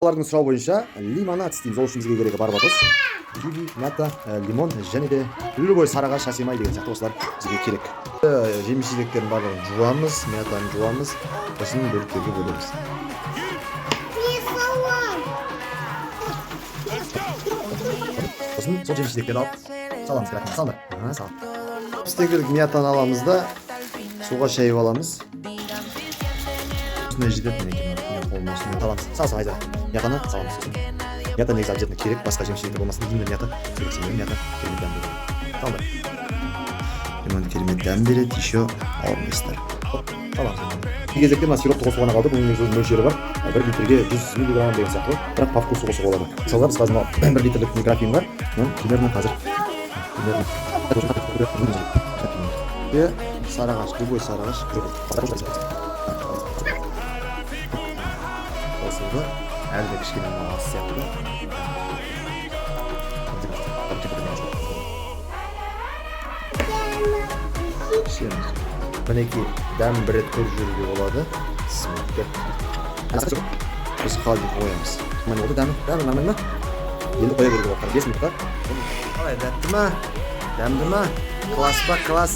Олардың сұрау бойынша лимонад істейміз. Ол үшін бізге керегі бар батыс, киви, мята, лимон және де любой сарыағаш, асемай деген сияқты осылар бізге керек. Жеміс жидектердің барлығын жуамыз, мятаны жуамыз, сосын бөліктерге бөлеміз. Сосын сол жеміс жидектерді алып саламыз. Салды. Стегілік мятаны аламыз да суға шайып аламыз. Үстіне жетеді екен. Қолына үстіне аламыз. Салсын айда. Мятаны саламыз. Мята негізі обязательно керек, басқа жеміс жидектер болмасын. Именно мята керек. Мята керемет дәм береді. Салды. Лимон керемет дәм береді, еще ауырмайсыздар. Саламыз. Кей кезекте мына сиропты қосуға ғана қалды. Бұның өз мөлшері бар. 1 литрге 100 миллиграмм деген сияқты. Бірақ по вкусу қосуға болады. Мысалы біз қазір 1 литрлік графин бар. Примерно қазір сарыағаш, любой сарыағаш. Қосылды. Әлі де кішкене аз сияқты. Мінекей дәм бір рет көріп жүруге болады. Біз холодильникке қоямыз. Міне oldu дәмі нормально ма? Енді қоя беруге болады. 5 минутқа. Қалай, дәмді ма? Класс па? Класс.